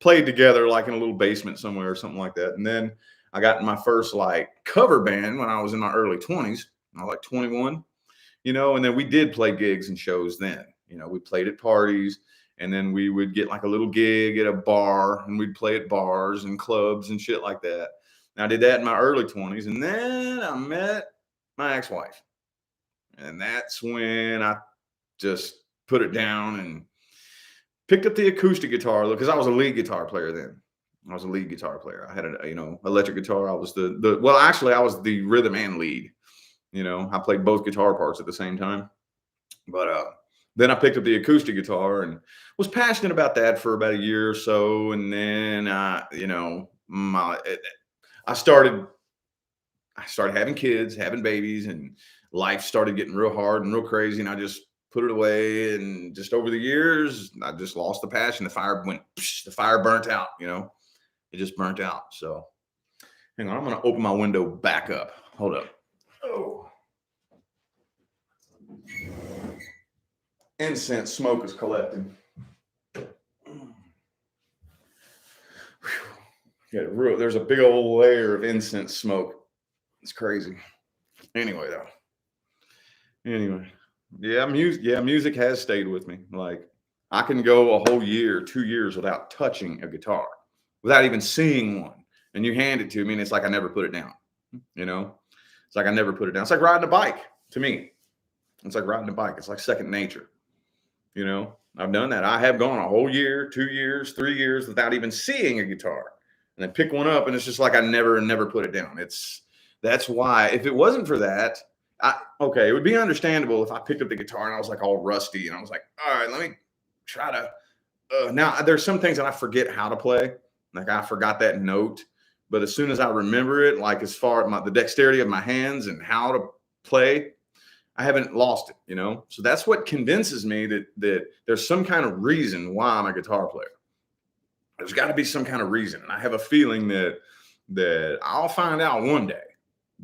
played together like in a little basement somewhere or something like that. And then I got in my first like cover band when I was in my early 20s. I was like 21, and then we did play gigs and shows then. We played at parties, and then we would get like a little gig at a bar, and we'd play at bars and clubs and shit like that. And I did that in my early 20s, and then I met my ex-wife. And that's when I just put it down and picked up the acoustic guitar, because I was a lead guitar player then. I was a lead guitar player. I had an, electric guitar. I was I was the rhythm and lead. I played both guitar parts at the same time. But then I picked up the acoustic guitar and was passionate about that for about a year or so. And then I started having kids, having babies, and life started getting real hard and real crazy. And I just put it away. And just over the years, I just lost the passion. The fire burnt out, it just burnt out. So hang on, I'm going to open my window back up. Hold up. Oh. Incense smoke is collecting. Yeah, there's a big old layer of incense smoke. It's crazy. Anyway, music has stayed with me. Like, I can go a whole year, 2 years without touching a guitar, without even seeing one. And you hand it to me, and it's like I never put it down. It's like I never put it down. It's like riding a bike to me. It's like riding a bike. It's like second nature. I've done that. I have gone a whole year, 2 years, 3 years without even seeing a guitar. And I pick one up, and it's just like I never put it down. That's why, if it wasn't for that, it would be understandable if I picked up the guitar and I was like all rusty and I was like, all right, let me try to. Now, there's some things that I forget how to play. Like, I forgot that note. But as soon as I remember it, like as far as the dexterity of my hands and how to play, I haven't lost it, So that's what convinces me that there's some kind of reason why I'm a guitar player. There's got to be some kind of reason. And I have a feeling that I'll find out one day.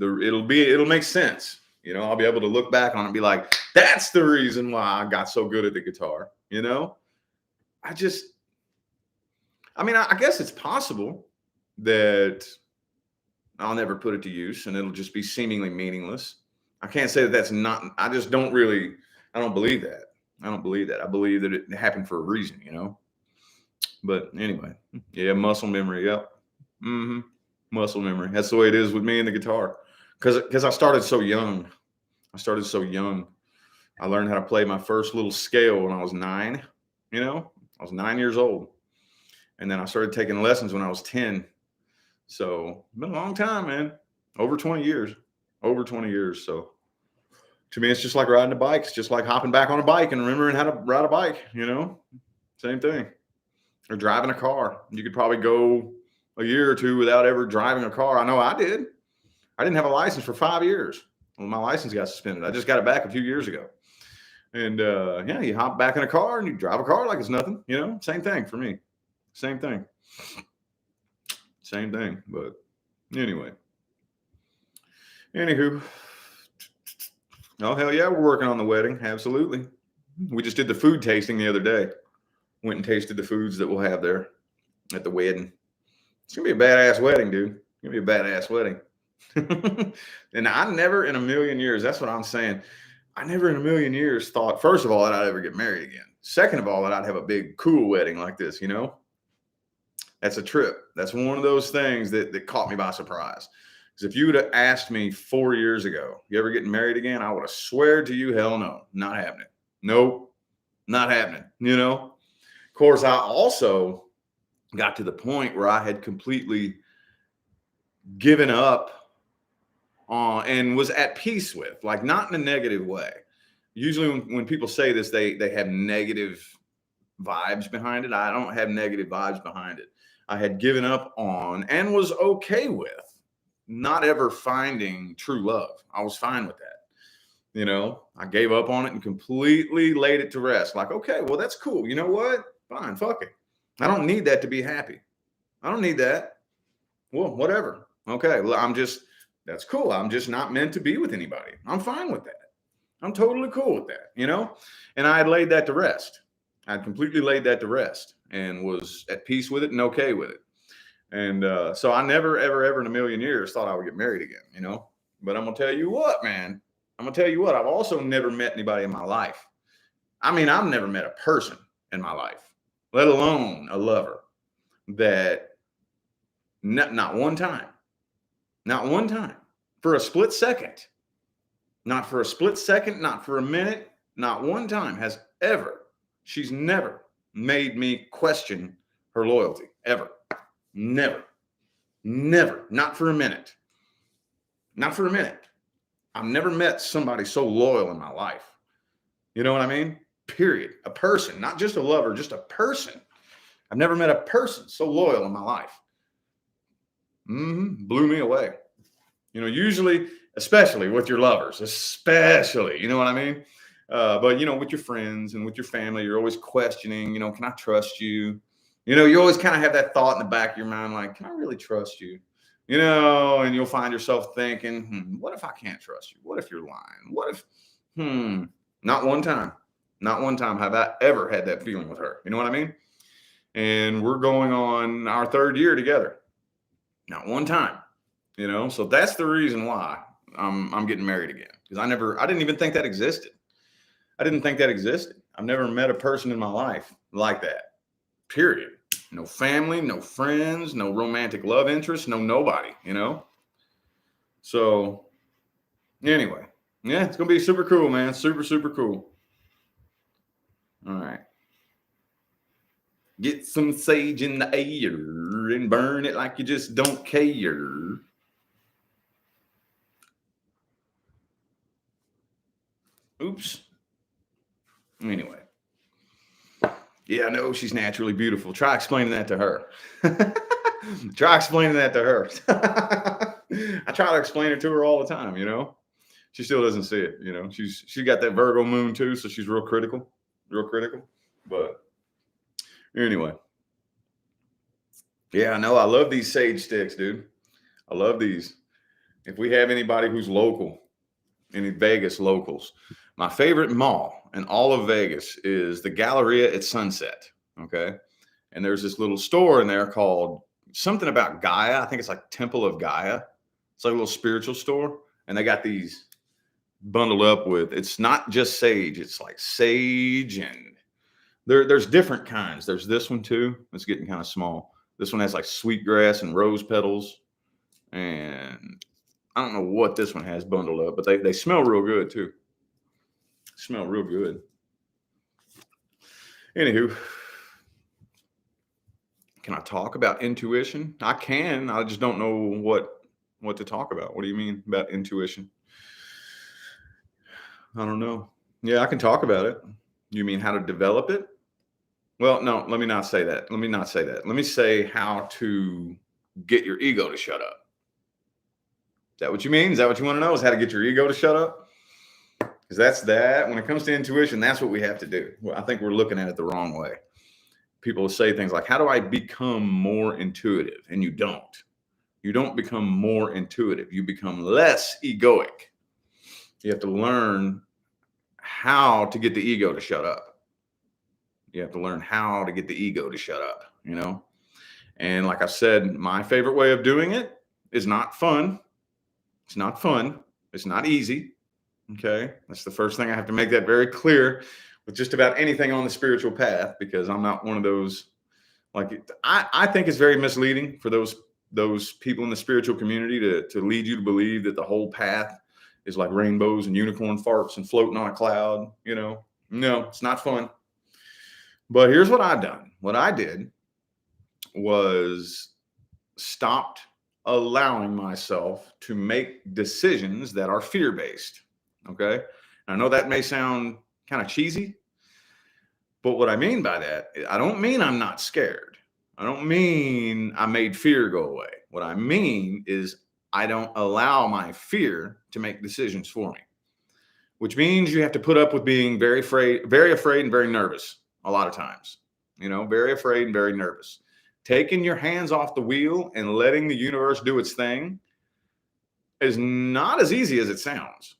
It'll make sense. I'll be able to look back on it and be like, that's the reason why I got so good at the guitar. I guess it's possible that I'll never put it to use and it'll just be seemingly meaningless. I can't say that that's not, I just don't believe that. I don't believe that. I believe that it happened for a reason, But anyway, yeah, muscle memory. Yep. Muscle memory. That's the way it is with me and the guitar. Because I started so young. I learned how to play my first little scale when I was 9. I was 9 years old. And then I started taking lessons when I was 10. So it's been a long time, man. Over 20 years. So to me, it's just like riding a bike. It's just like hopping back on a bike and remembering how to ride a bike, Same thing. Or driving a car. You could probably go a year or two without ever driving a car. I know I did. I didn't have a license for 5 years. Well, my license got suspended. I just got it back a few years ago. And you hop back in a car and you drive a car like it's nothing, Same thing for me. Same thing. But anyway. Anywho. Oh, hell yeah, we're working on the wedding. Absolutely. We just did the food tasting the other day. Went and tasted the foods that we'll have there at the wedding. It's going to be a badass wedding, dude. It's going to be a badass wedding. And I never in a million years, that's what I'm saying. I never in a million years thought, first of all, that I'd ever get married again. Second of all, that I'd have a big, cool wedding like this, That's a trip. That's one of those things that caught me by surprise. Because if you would have asked me 4 years ago, you ever getting married again? I would have sweared to you, hell no, not happening. Nope, not happening, Of course, I also got to the point where I had completely given up on and was at peace with, like, not in a negative way. Usually when people say this, they have negative vibes behind it. I don't have negative vibes behind it. I had given up on and was okay with not ever finding true love. I was fine with that. I gave up on it and completely laid it to rest. Like, okay, well, that's cool. You know what? Fine, fuck it. I don't need that to be happy. I don't need that. Well, whatever. Okay. Well, that's cool. I'm just not meant to be with anybody. I'm fine with that. I'm totally cool with that, And I had laid that to rest. I'd completely laid that to rest and was at peace with it and okay with it. And so I never, ever, ever in a million years thought I would get married again. But I'm going to tell you what, man. I'm going to tell you what. I've also never met anybody in my life. I mean, I've never met a person in my life, let alone a lover, that not one time, for a split second, not for a split second, not for a minute, not one time she's never made me question her loyalty, ever. Never, not for a minute. Not for a minute. I've never met somebody so loyal in my life. You know what I mean? Period. A person, not just a lover, just a person. I've never met a person so loyal in my life. Blew me away. Usually, especially with your lovers, especially, you know what I mean? But, with your friends and with your family, you're always questioning, can I trust you? You always kind of have that thought in the back of your mind, like, can I really trust you? And you'll find yourself thinking, what if I can't trust you? What if you're lying? What if, not one time have I ever had that feeling with her. You know what I mean? And we're going on our third year together. Not one time, so that's the reason why I'm getting married again. Because I didn't even think that existed. I've never met a person in my life like that. Period. No family, no friends, no romantic love interest, no nobody, So anyway, yeah, it's going to be super cool, man. Super, super cool. All right. Get some sage in the air and burn it like you just don't care. Oops. Anyway. Yeah, I know she's naturally beautiful. Try explaining that to her. I try to explain it to her all the time, She still doesn't see it, She got that Virgo moon too, so she's real critical. But anyway. Yeah, I know. I love these sage sticks, dude. I love these. If we have anybody who's local, any Vegas locals, my favorite mall in all of Vegas is the Galleria at Sunset. Okay. And there's this little store in there called something about Gaia. I think it's like Temple of Gaia. It's like a little spiritual store. And they got these bundled up with, it's not just sage. It's like sage and there's different kinds. There's this one too. It's getting kind of small. This one has like sweetgrass and rose petals. And I don't know what this one has bundled up, but they smell real good too. Smell real good. Anywho, can I talk about intuition? I can. I just don't know what to talk about. What do you mean about intuition? I don't know. Yeah, I can talk about it. You mean how to develop it? Well, no, let me not say that. Let me say how to get your ego to shut up. Is that what you mean? Is that what you want to know? Is how to get your ego to shut up? Because that's that. When it comes to intuition, that's what we have to do. Well, I think we're looking at it the wrong way. People say things like, how do I become more intuitive? And you don't. You don't become more intuitive. You become less egoic. You have to learn how to get the ego to shut up. You have to learn how to get the ego to shut up, And like I said, my favorite way of doing it is not fun. It's not fun. It's not easy. Okay. That's the first thing. I have to make that very clear with just about anything on the spiritual path, because I'm not one of those, I think it's very misleading for those people in the spiritual community to lead you to believe that the whole path is like rainbows and unicorn farts and floating on a cloud, No, it's not fun. But here's what I've done. What I did was stopped allowing myself to make decisions that are fear-based. Okay. I know that may sound kind of cheesy, but what I mean by that, I don't mean I'm not scared. I don't mean I made fear go away. What I mean is I don't allow my fear to make decisions for me, which means you have to put up with being very afraid and very nervous a lot of times, very afraid and very nervous. taking your hands off the wheel and letting the universe do its thing is not as easy as it sounds.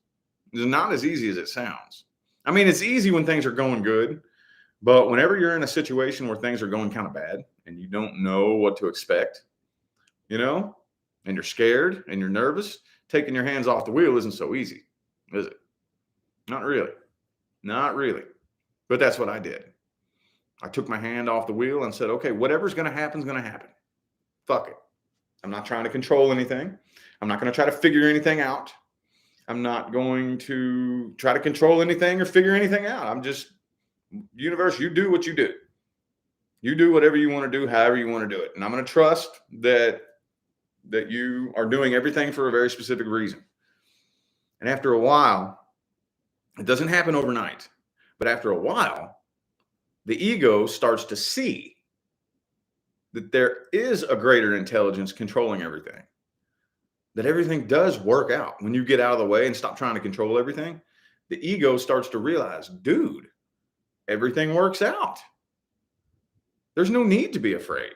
It's not as easy as it sounds. I mean, it's easy when things are going good, but whenever you're in a situation where things are going kind of bad and you don't know what to expect, you know, and you're scared and you're nervous, taking your hands off the wheel isn't so easy, is it? Not really. Not really. But that's what I did. I took my hand off the wheel and said, okay, whatever's going to happen is going to happen. Fuck it. I'm not trying to control anything. I'm not going to try to figure anything out. I'm not going to try to control anything or figure anything out. I'm just, universe, you do what you do. You do whatever you want to do, however you want to do it. And I'm going to trust that you are doing everything for a very specific reason. And after a while, it doesn't happen overnight, but after a while, the ego starts to see that there is a greater intelligence controlling everything, that everything does work out. When you get out of the way and stop trying to control everything, the ego starts to realize, dude, everything works out. There's no need to be afraid.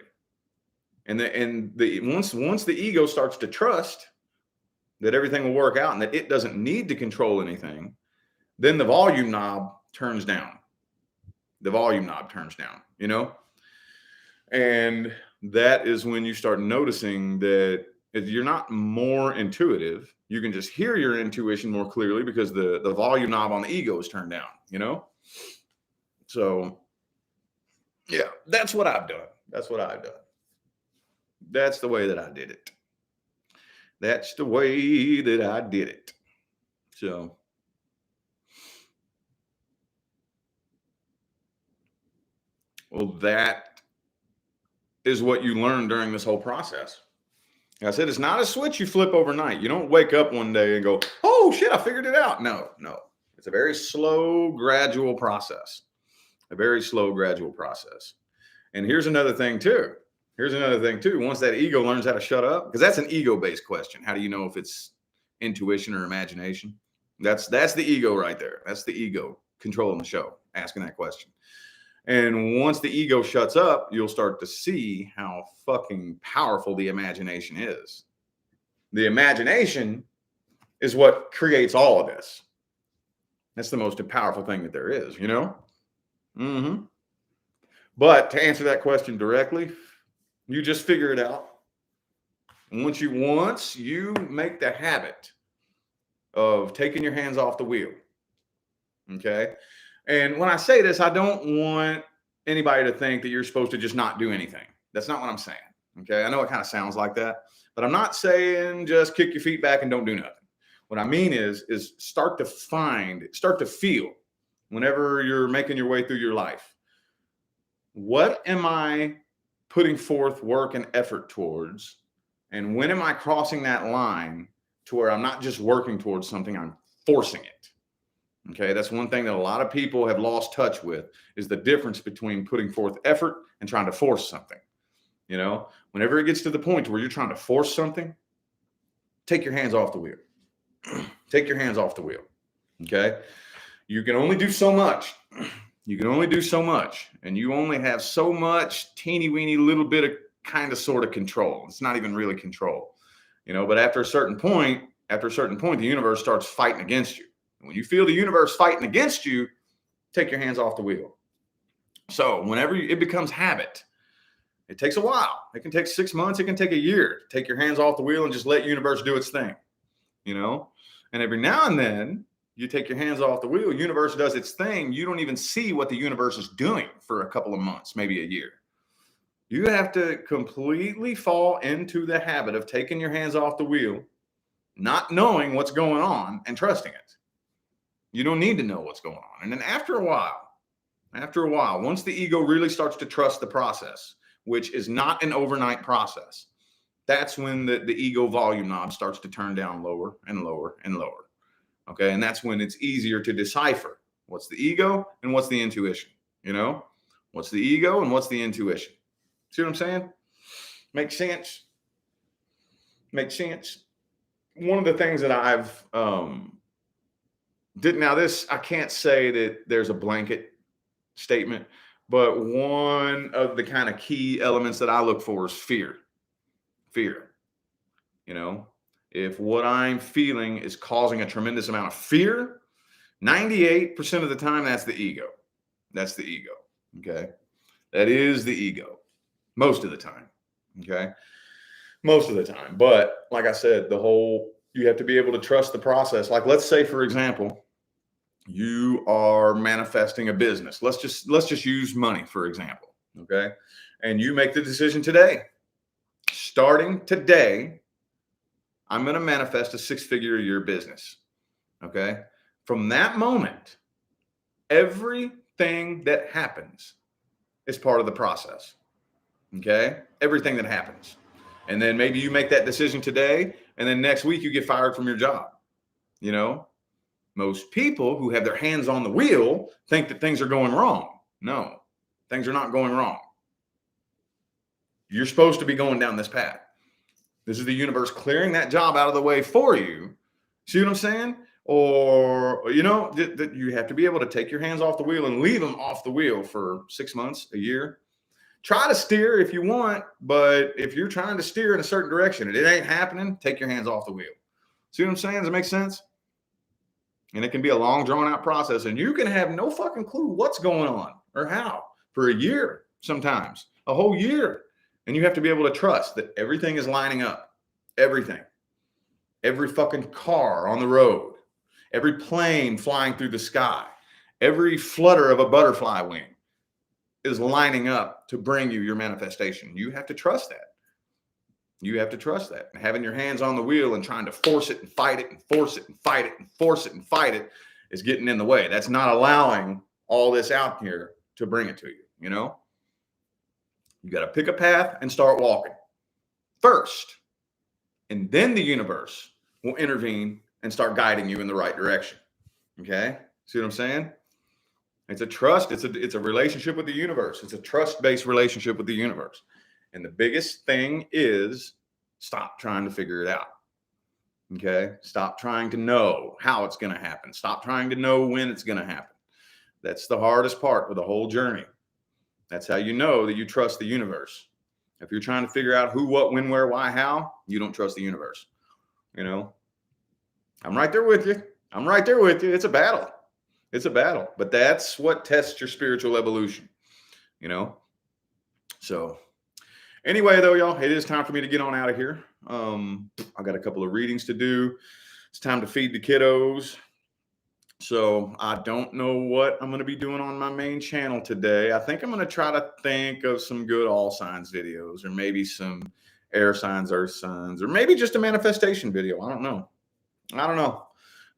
And once the ego starts to trust that everything will work out and that it doesn't need to control anything, then the volume knob turns down. The volume knob turns down, you know? And that is when you start noticing that if you're not more intuitive, you can just hear your intuition more clearly because the volume knob on the ego is turned down, you know? So, yeah, that's what I've done. That's what I've done. That's the way that I did it. That's the way that I did it. So, well, that is what you learn during this whole process. Like I said, it's not a switch you flip overnight. You don't wake up one day and go, oh, shit, I figured it out. No. It's a very slow, gradual process. A very slow, gradual process. And here's another thing, too. Once that ego learns how to shut up, because that's an ego-based question. How do you know if it's intuition or imagination? That's the ego right there. That's the ego controlling the show, asking that question. And once the ego shuts up, you'll start to see how fucking powerful the imagination is. The imagination is what creates all of this. That's the most powerful thing that there is, you know? Mm-hmm. But to answer that question directly, you just figure it out. And once you make the habit of taking your hands off the wheel, okay? And when I say this, I don't want anybody to think that you're supposed to just not do anything. That's not what I'm saying, okay? I know it kind of sounds like that, but I'm not saying just kick your feet back and don't do nothing. What I mean is start to feel whenever you're making your way through your life. What am I putting forth work and effort towards? And when am I crossing that line to where I'm not just working towards something, I'm forcing it? Okay, that's one thing that a lot of people have lost touch with is the difference between putting forth effort and trying to force something. You know, whenever it gets to the point where you're trying to force something, take your hands off the wheel. Take your hands off the wheel. Okay, you can only do so much. You can only do so much, and you only have so much teeny weeny little bit of kind of sort of control. It's not even really control, you know, but after a certain point, the universe starts fighting against you. And when you feel the universe fighting against you, take your hands off the wheel. So whenever it becomes habit, it takes a while. It can take 6 months. It can take a year. Take your hands off the wheel and just let universe do its thing, you know, and every now and then, you take your hands off the wheel, universe does its thing. You don't even see what the universe is doing for a couple of months, maybe a year. You have to completely fall into the habit of taking your hands off the wheel, not knowing what's going on and trusting it. You don't need to know what's going on. And then after a while, once the ego really starts to trust the process, which is not an overnight process, that's when the ego volume knob starts to turn down lower and lower and lower. Okay, and that's when it's easier to decipher what's the ego and what's the intuition, you know? What's the ego and what's the intuition? See what I'm saying? Makes sense? Makes sense. One of the things that I've I can't say that there's a blanket statement, But one of the kind of key elements that I look for is fear. Fear. You know, if what I'm feeling is causing a tremendous amount of fear, 98% of the time, that's the ego. That's the ego. Okay. That is the ego most of the time. Okay. Most of the time. But like I said, you have to be able to trust the process. Like, let's say, for example, you are manifesting a business. Let's just use money, for example. Okay. And you make the decision today, starting today, I'm going to manifest a 6-figure a year business. Okay. From that moment, everything that happens is part of the process. Okay. Everything that happens. And then maybe you make that decision today, and then next week you get fired from your job. You know, most people who have their hands on the wheel think that things are going wrong. No, things are not going wrong. You're supposed to be going down this path. This is the universe clearing that job out of the way for you. See what I'm saying? Or, you know, you have to be able to take your hands off the wheel and leave them off the wheel for 6 months, a year. Try to steer if you want, but if you're trying to steer in a certain direction and it ain't happening, take your hands off the wheel. See what I'm saying? Does it make sense? And it can be a long, drawn-out process, and you can have no fucking clue what's going on or how for a year, sometimes a whole year. And you have to be able to trust that everything is lining up. Everything. Every fucking car on the road. Every plane flying through the sky. Every flutter of a butterfly wing is lining up to bring you your manifestation. You have to trust that. You have to trust that. And having your hands on the wheel and trying to force it and fight it and force it and fight it and force it and fight it is getting in the way. That's not allowing all this out here to bring it to you, you know? You got to pick a path and start walking first. And then the universe will intervene and start guiding you in the right direction. Okay? See what I'm saying? It's a trust. It's a relationship with the universe. It's a trust-based relationship with the universe. And the biggest thing is stop trying to figure it out. Okay? Stop trying to know how it's going to happen. Stop trying to know when it's going to happen. That's the hardest part of the whole journey. That's how you know that you trust the universe. If you're trying to figure out who, what, when, where, why, how, you don't trust the universe. You know, I'm right there with you. I'm right there with you. It's a battle. It's a battle. But that's what tests your spiritual evolution, you know? So anyway, though, y'all, it is time for me to get on out of here. I got a couple of readings to do. It's time to feed the kiddos. So I don't know what I'm going to be doing on my main channel today. I think I'm going to try to think of some good all signs videos, or maybe some air signs, earth signs, or maybe just a manifestation video. I don't know.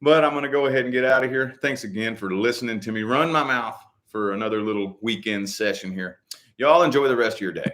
But I'm going to go ahead and get out of here. Thanks again for listening to me run my mouth for another little weekend session here. Y'all enjoy the rest of your day.